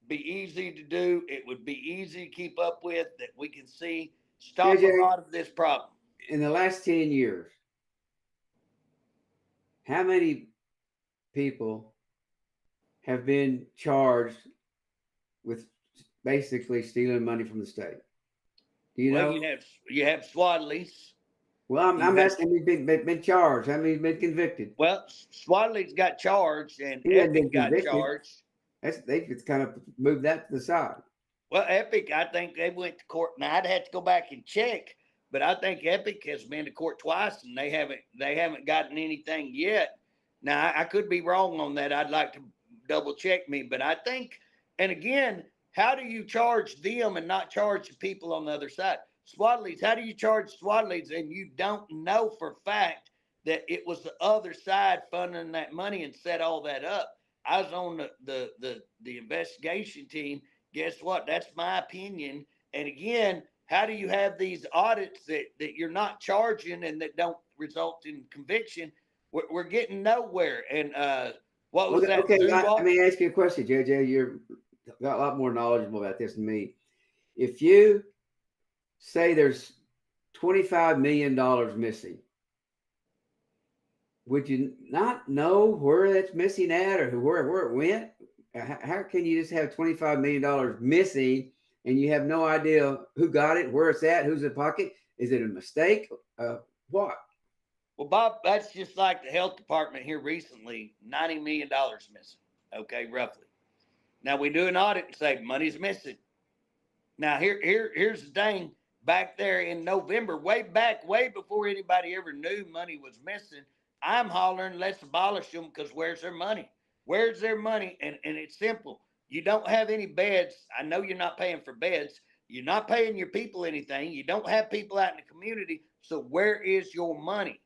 Be easy to do. It would be easy to keep up with, that we can see stop
JJ,
a lot of this problem.
in the last 10 years, how many people have been charged with basically stealing money from the state? Do you know?
You have Swadley's.
Well, I'm asking who's been charged. How many's been convicted?
Well, Swadley's got charged and
He hasn't been
Epic got
convicted.
charged.
They've kind of moved that to the side.
Well, Epic, I think they went to court. Now I'd have to go back and check, but I think Epic has been to court twice and they haven't gotten anything yet. Now I could be wrong on that. I'd like to double check me, but I think, and again, how do you charge them and not charge the people on the other side? Swadley's, how do you charge Swadley's and you don't know for fact that it was the other side funding that money and set all that up? I was on the investigation team. Guess what? That's my opinion. And again, how do you have these audits that you're not charging and that don't result in conviction? We're getting nowhere. And what was that?
Okay, let me ask you a question, JJ. You're got a lot more knowledgeable about this than me. If you say there's $25 million missing, would you not know where that's missing at or where it went? How can you just have $25 million missing and you have no idea who got it, where it's at, who's in the pocket? Is it a mistake? What?
Well, Bob, that's just like the health department here recently, $90 million missing. Okay, roughly. Now we do an audit and say money's missing. Now here's the thing. Back there in November, way before anybody ever knew money was missing, I'm hollering, let's abolish them because where's their money? Where's their money? And it's simple. You don't have any beds. I know you're not paying for beds. You're not paying your people anything. You don't have people out in the community. So where is your money?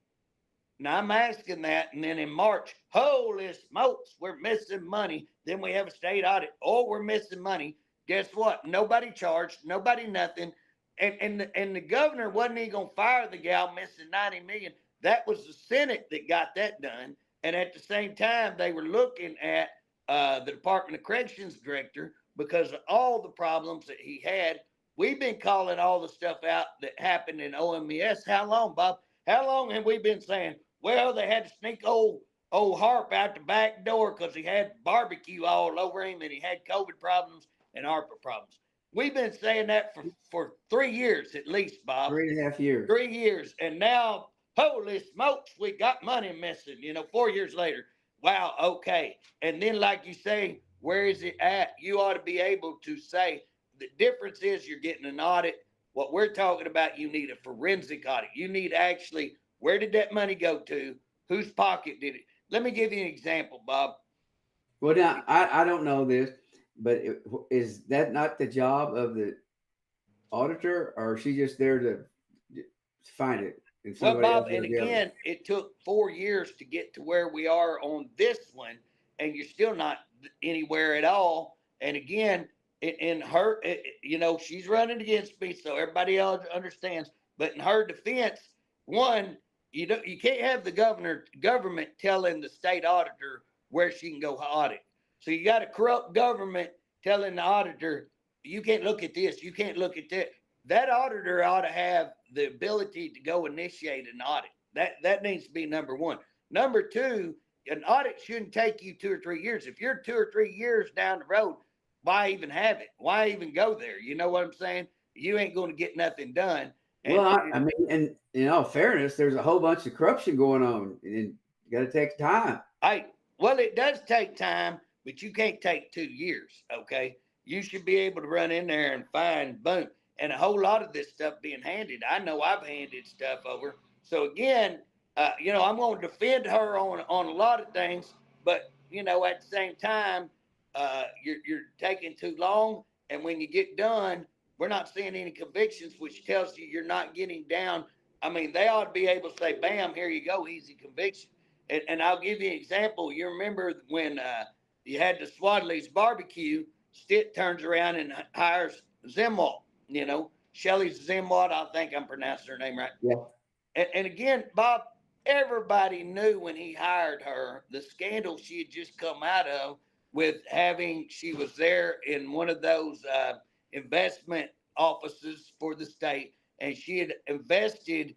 Now I'm asking that. And then in March, holy smokes, we're missing money. Then we have a state audit. Oh, we're missing money. Guess what? Nobody charged, nobody nothing. And the governor wasn't even going to fire the gal missing $90 million. That was the Senate that got that done. And at the same time, they were looking at the Department of Corrections director because of all the problems that he had. We've been calling all the stuff out that happened in OMES. How long, Bob? How long have we been saying, well, they had to sneak old Harp out the back door because he had barbecue all over him and he had COVID problems and ARPA problems. We've been saying that for 3 years at least, Bob.
3.5 years.
3 years. And now, holy smokes, we got money missing, 4 years later. Wow, okay. And then, like you say, where is it at? You ought to be able to say the difference is you're getting an audit. What we're talking about, you need a forensic audit. You need actually, where did that money go to? Whose pocket did it? Let me give you an example, Bob.
Well, now, I don't know this, but is that not the job of the auditor, or is she just there to find it?
Well, Bob, and again, it took 4 years to get to where we are on this one, and you're still not anywhere at all. And again, in her, she's running against me, so everybody else understands. But in her defense, one, you can't have the government telling the state auditor where she can go audit. So you got a corrupt government telling the auditor, you can't look at this, you can't look at that. That auditor ought to have the ability to go initiate an audit. That needs to be number one. Number two, an audit shouldn't take you 2 or 3 years. If you're 2 or 3 years down the road, why even have it? Why even go there? You know what I'm saying? You ain't going to get nothing done.
And, well, I mean, and in all fairness, there's a whole bunch of corruption going on in got to take time.
Well, it does take time, but you can't take 2 years. Okay. You should be able to run in there and find, boom. And a whole lot of this stuff being handed. I know I've handed stuff over. So again, I'm going to defend her on a lot of things, but at the same time, you're taking too long. And when you get done, we're not seeing any convictions, which tells you you're not getting down. I mean, they ought to be able to say, bam, here you go, easy conviction. And I'll give you an example. You remember when you had the Swadley's barbecue, Stitt turns around and hires Zimwalt, Shelley Zimwalt, I think I'm pronouncing her name right.
Yeah.
And again, Bob, everybody knew when he hired her, the scandal she had just come out of with she was there in one of those investment offices for the state, and she had invested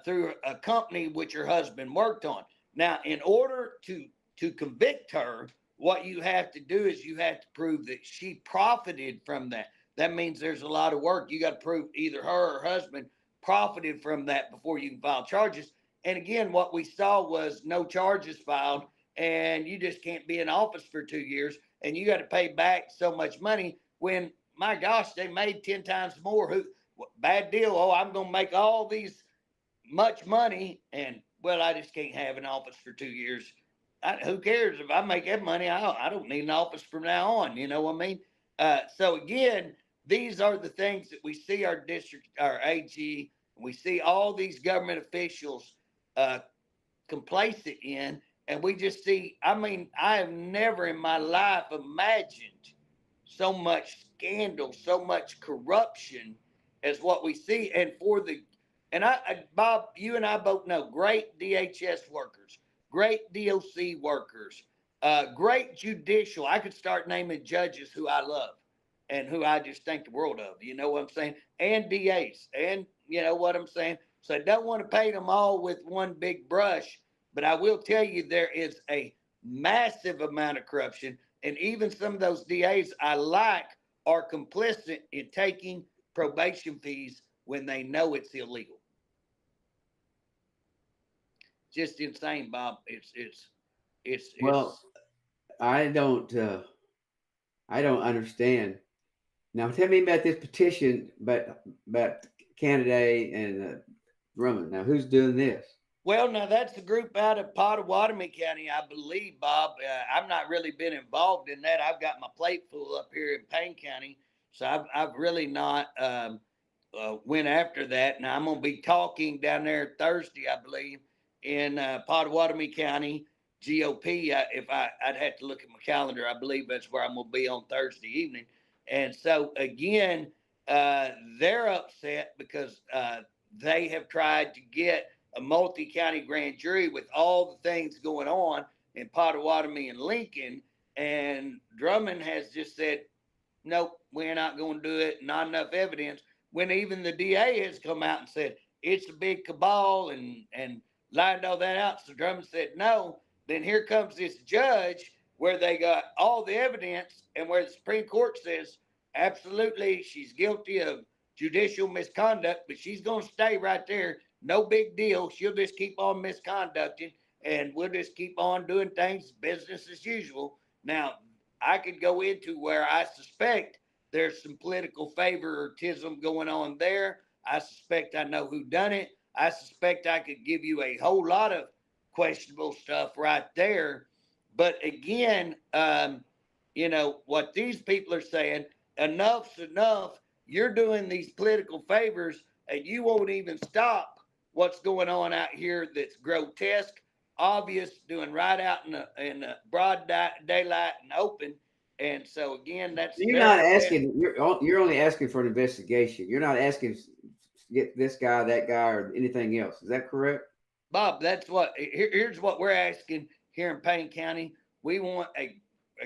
through a company which her husband worked on. Now, in order to convict her, what you have to do is you have to prove that she profited from that. That means there's a lot of work. You got to prove either her or her husband profited from that before you can file charges. And again, what we saw was no charges filed, and you just can't be in office for 2 years, and you got to pay back so much money when, my gosh, they made 10 times more. Bad deal. Oh, I'm going to make all these much money, and well, I just can't have an office for 2 years. Who cares if I make that money? I don't need an office from now on. You know what I mean? So again, these are the things that we see our district, our AG, we see all these government officials complacent in, and we just see. I mean, I have never in my life imagined so much scandal, so much corruption as what we see, Bob, you and I both know great DHS workers, great DOC workers, great judicial. I could start naming judges who I love and who I just think the world of. You know what I'm saying? And DAs, and you know what I'm saying? So I don't want to paint them all with one big brush, but I will tell you there is a massive amount of corruption, and even some of those DAs I like are complicit in taking probation fees when they know it's illegal. Just insane, Bob.
Well, I don't understand. Now, tell me about this petition about Kannaday and Drummond. Now, who's doing this?
Well, now that's the group out of Pottawatomie County, I believe, Bob. I've not really been involved in that. I've got my plate full up here in Payne County, so I've really not went after that. Now I'm going to be talking down there Thursday, I believe, in Pottawatomie County GOP. I'd have to look at my calendar. I believe that's where I'm going to be on Thursday evening. And so again, they're upset because they have tried to get a multi-county grand jury with all the things going on in Pottawatomie and Lincoln. And Drummond has just said, nope, we're not going to do it. Not enough evidence. When even the DA has come out and said it's a big cabal and lined all that out. So Drummond said no. Then here comes this judge where they got all the evidence and where the Supreme Court says absolutely she's guilty of judicial misconduct, but she's going to stay right there. No big deal. She'll just keep on misconducting, and we'll just keep on doing things business as usual. Now, I could go into where I suspect there's some political favoritism going on there. I suspect I know who done it. I suspect I could give you a whole lot of questionable stuff right there. But again, what these people are saying, enough's enough. You're doing these political favors, and you won't even stop what's going on out here that's grotesque, obvious, doing right out in the broad daylight and open. And so again,
you're not asking. You're only asking for an investigation. You're not asking to get this guy, that guy, or anything else. Is that correct,
Bob? Here's what we're asking here in Payne County. We want a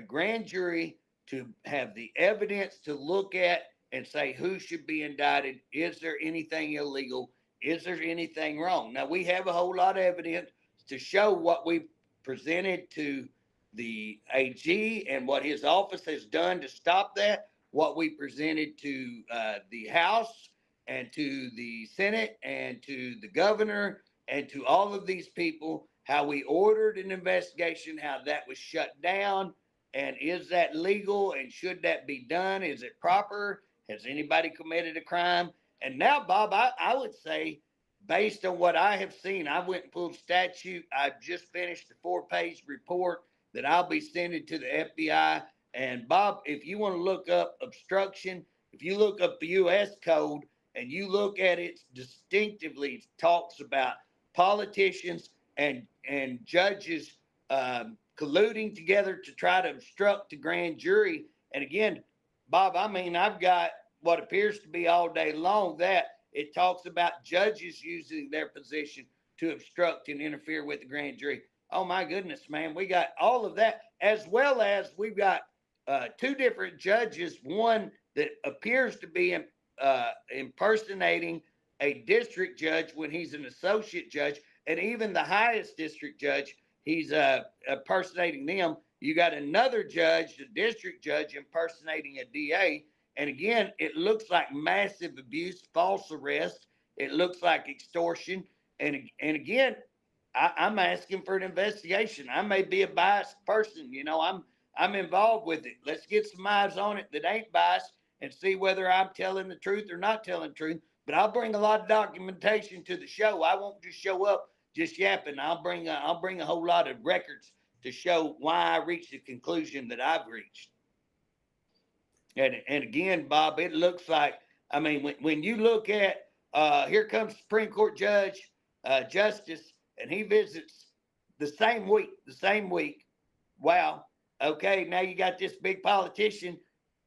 grand jury to have the evidence to look at and say who should be indicted. Is there anything illegal? Is there anything wrong? Now, we have a whole lot of evidence to show what we presented to the AG and what his office has done to stop that, what we presented to the House and to the Senate and to the governor and to all of these people, how we ordered an investigation, how that was shut down, and is that legal and should that be done? Is it proper? Has anybody committed a crime? And now, Bob, I would say, based on what I have seen, I went and pulled statute. I've just finished a 4-page report that I'll be sending to the FBI. And Bob, if you want to look up obstruction, if you look up the U.S. code and you look at it distinctively, it talks about politicians and judges colluding together to try to obstruct the grand jury. And again, Bob, I mean, I've got what appears to be all day long that it talks about judges using their position to obstruct and interfere with the grand jury. Oh my goodness, man, we got all of that, as well as we've got 2 different judges, one that appears to be impersonating a district judge when he's an associate judge, and even the highest district judge, he's impersonating them. You got another judge, the district judge, impersonating a DA. And again, it looks like massive abuse, false arrest. It looks like extortion. And again, I'm asking for an investigation. I may be a biased person. You know, I'm involved with it. Let's get some eyes on it that ain't biased and see whether I'm telling the truth or not telling the truth. But I'll bring a lot of documentation to the show. I won't just show up just yapping. I'll bring a whole lot of records to show why I reached the conclusion that I've reached. And again, Bob, it looks like, I mean, when you look at, here comes Supreme Court Judge, Justice, and he visits the same week. Wow. Okay, now you got this big politician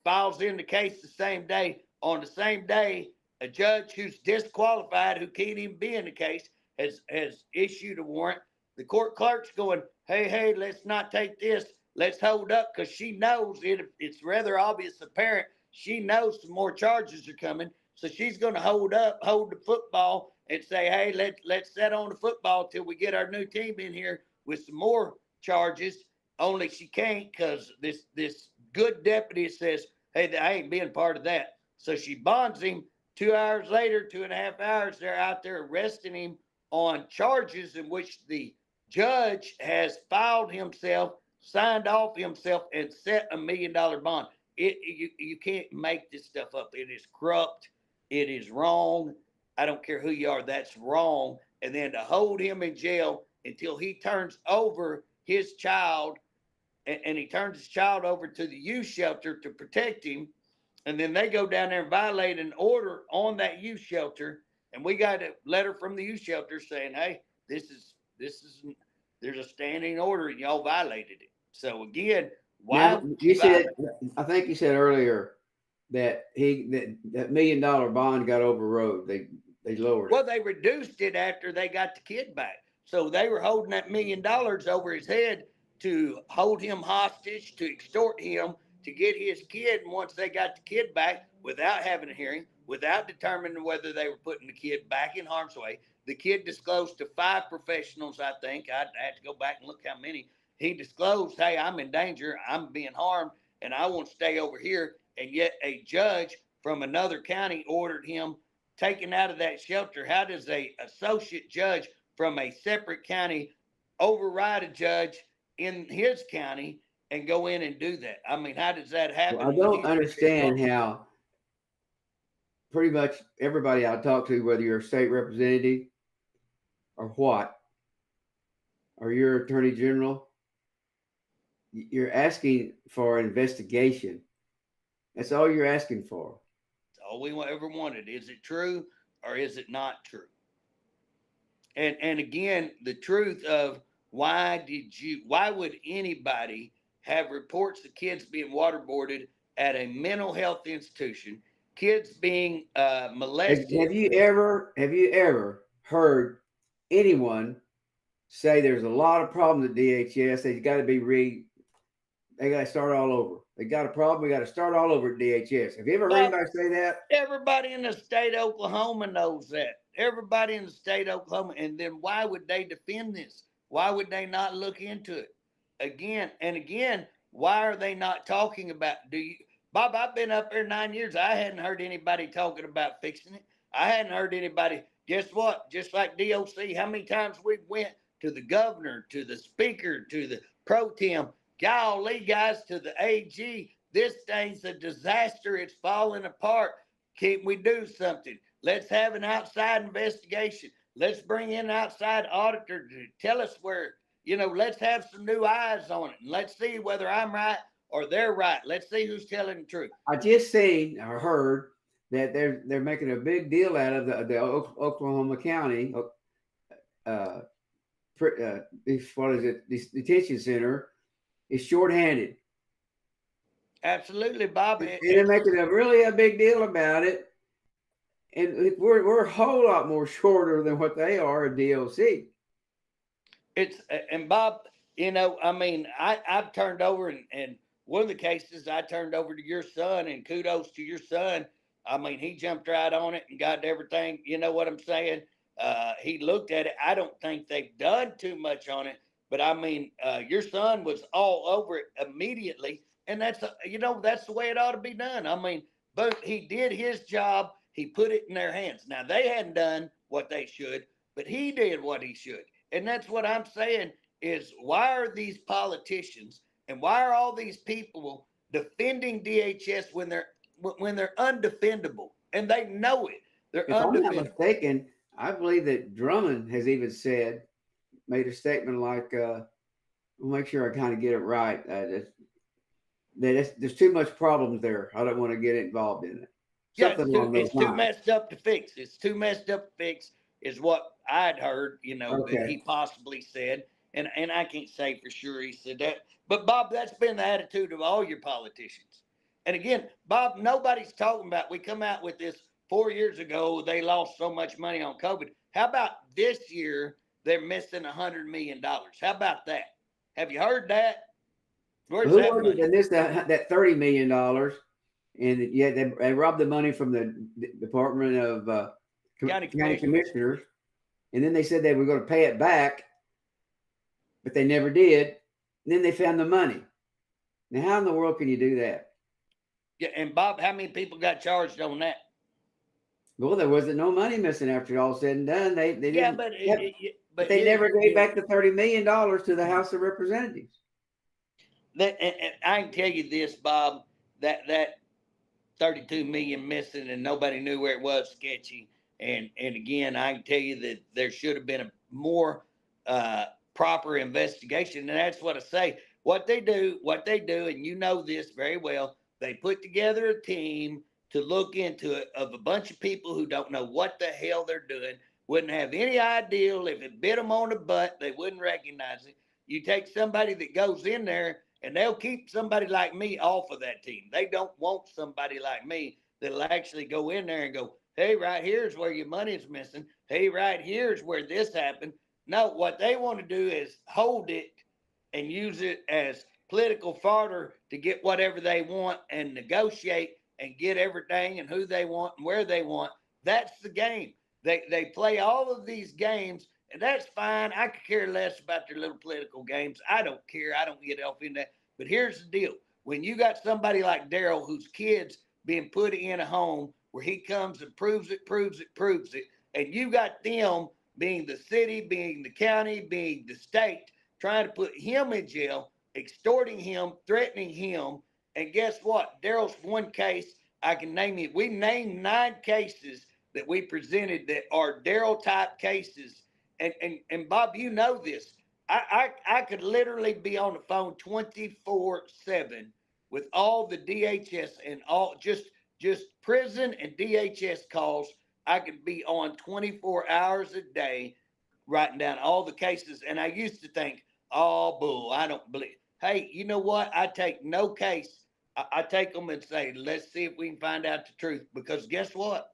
files in the case the same day. On the same day, a judge who's disqualified, who can't even be in the case, has issued a warrant. The court clerk's going, hey, let's not take this. Let's hold up, because she knows it's rather obvious apparent. She knows some more charges are coming. So she's going to hold the football and say, hey, let's set on the football till we get our new team in here with some more charges. Only she can't, because this good deputy says, hey, I ain't being part of that. So she bonds him. 2 hours later, 2.5 hours, they're out there arresting him on charges in which the judge has filed himself, signed off himself, and set $1 million bond. You can't make this stuff up. It is corrupt. It is wrong. I don't care who you are. That's wrong. And then to hold him in jail until he turns over his child, and he turns his child over to the youth shelter to protect him. And then they go down there and violate an order on that youth shelter. And we got a letter from the youth shelter saying, hey, there's a standing order and y'all violated it. So again, why
now, you said, I think you said earlier that that $1 million bond got overrode. They lowered it.
Well, they reduced it after they got the kid back. So they were holding that $1 million over his head to hold him hostage, to extort him, to get his kid. And once they got the kid back, without having a hearing, without determining whether they were putting the kid back in harm's way, the kid disclosed to 5 professionals, I think. I'd have to go back and look how many. He disclosed, hey, I'm in danger. I'm being harmed, and I want to stay over here. And yet a judge from another county ordered him taken out of that shelter. How does a associate judge from a separate county override a judge in his county and go in and do that? I mean, how does that happen?
Well, I don't understand how pretty much everybody I talk to, whether you're a state representative or what, or you're attorney general, you're asking for an investigation. That's all you're asking for.
That's all we ever wanted. Is it true or is it not true? And again, the truth of why would anybody have reports of kids being waterboarded at a mental health institution, kids being molested?
Have you ever heard anyone say there's a lot of problems at DHS? They got to start all over. They got a problem. We got to start all over at DHS. Have you ever heard anybody say that?
Everybody in the state of Oklahoma knows that. Everybody in the state of Oklahoma. And then why would they defend this? Why would they not look into it? Again and again, why are they not talking about, Bob, I've been up there 9 years. I hadn't heard anybody talking about fixing it. I hadn't heard anybody. Guess what? Just like DOC, how many times we went to the governor, to the speaker, to the pro tem, golly, guys, to the AG. This thing's a disaster. It's falling apart. Can't we do something? Let's have an outside investigation. Let's bring in an outside auditor to tell us where, let's have some new eyes on it. And let's see whether I'm right or they're right. Let's see who's telling the truth.
I just seen or heard that they're making a big deal out of the Oklahoma County what is it? This detention center is shorthanded.
Absolutely, Bob.
And they're making a big deal about it. And we're a whole lot more shorter than what they are at DOC.
And Bob, I've turned over and one of the cases I turned over to your son, and kudos to your son. I mean, he jumped right on it and got everything. You know what I'm saying? He looked at it. I don't think they've done too much on it, but I mean, your son was all over it immediately. And that's the way it ought to be done. I mean, but he did his job. He put it in their hands. Now, they hadn't done what they should, but he did what he should. And that's what I'm saying is, why are these politicians and why are all these people defending DHS when they're undefendable and they know it? They're undefendable.
If I'm not mistaken, I believe that Drummond has even made a statement like, we'll make sure I kind of get it right. There's too much problems there. I don't want to get involved in it.
It's too messed up to fix. It's too messed up to fix is what I'd heard, that he possibly said. And I can't say for sure he said that. But, Bob, that's been the attitude of all your politicians. And, again, Bob, nobody's talking about, we come out with this 4 years ago, they lost so much money on COVID. How about this year they're missing $100 million? How about that? Have you heard that? Where's that money?
And that $30 million, and they robbed the money from the Department of County Commissioners, and then they said they were going to pay it back, but they never did. And then they found the money. Now, how in the world can you do that?
Yeah, and Bob, how many people got charged on that?
Well, there wasn't no money missing after it all said and done. They didn't.
But
they never gave back the $30 million to the House of Representatives.
And I can tell you this, Bob, that 32 million missing and nobody knew where it was, sketchy. And again, I can tell you that there should have been a more proper investigation. And that's what I say. What they do, and you know this very well, they put together a team to look into it of a bunch of people who don't know what the hell they're doing, wouldn't have any idea. If it bit them on the butt, they wouldn't recognize it. You take somebody that goes in there, and they'll keep somebody like me off of that team. They don't want somebody like me that'll actually go in there and go, hey, right here's where your money's missing. Hey, right here's where this happened. No, what they want to do is hold it and use it as political fodder to get whatever they want and negotiate and get everything and who they want and where they want. That's the game. They play all of these games, and that's fine. I could care less about their little political games. I don't care. I don't get off in that. But here's the deal. When you got somebody like Daryl, whose kids being put in a home where he comes and proves it, and you got them being the city, being the county, being the state, trying to put him in jail, extorting him, threatening him. And guess what? Daryl's one case, I can name it. We named 9 cases that we presented that are Daryl type cases. And Bob, you know this. I could literally be on the phone 24/7 with all the DHS and all just prison and DHS calls. I could be on 24 hours a day writing down all the cases. And I used to think, oh, bull, I don't believe. Hey, you know what? I take no case. I take them and say, let's see if we can find out the truth. Because guess what?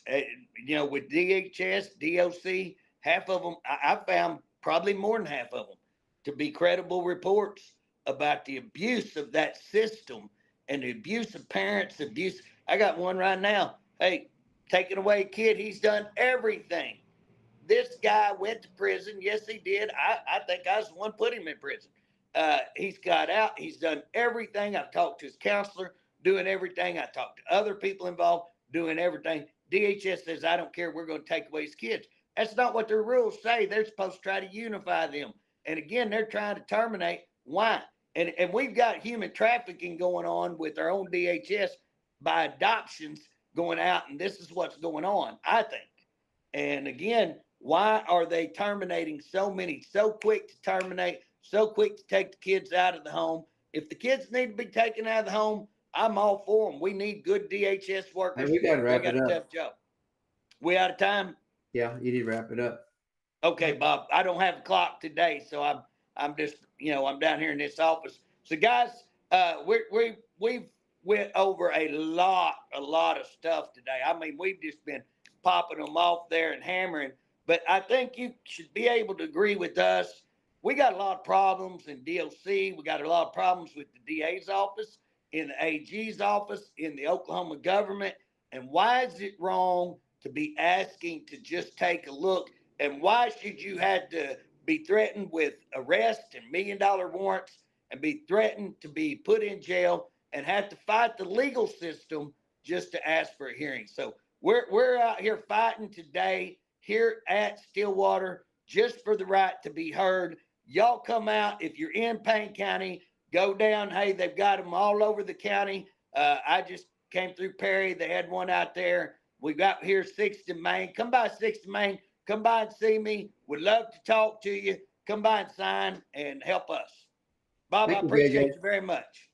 With DHS, DOC, half of them, I found probably more than half of them to be credible reports about the abuse of that system and the abuse of parents, abuse. I got one right now. Hey, taking away a kid, he's done everything. This guy went to prison. Yes, he did. I think I was the one put him in prison. He's got out. He's done everything. I've talked to his counselor, doing everything. I talked to other people involved, doing everything. DHS says, I don't care. We're going to take away his kids. That's not what their rules say. They're supposed to try to unify them. And again, they're trying to terminate. Why? And we've got human trafficking going on with our own DHS by adoptions going out, and this is what's going on, I think. And again, why are they terminating so many, so quick to terminate, so quick to take the kids out of the home? If the kids need to be taken out of the home, I'm all for them. We need good DHS workers.
Hey, we got to wrap
got
it
a
up.
tough job. We out of time?
Yeah, you need to wrap it up.
Okay, Bob. I don't have a clock today, so I'm just, I'm down here in this office. So guys, we've went over a lot of stuff today. I mean, we've just been popping them off there and hammering, but I think you should be able to agree with us. We got a lot of problems in DLC. We got a lot of problems with the DA's office, in the AG's office, in the Oklahoma government. And why is it wrong to be asking to just take a look? And why should you have to be threatened with arrest and $1 million warrants and be threatened to be put in jail and have to fight the legal system just to ask for a hearing? So we're out here fighting today here at Stillwater just for the right to be heard. Y'all come out. If you're in Payne County, go down. Hey, they've got them all over the county. I just came through Perry. They had one out there. We got here 6th and Main. Come by 6th and Main. Come by and see me. Would love to talk to you. Come by and sign and help us. Bob, I appreciate you very much.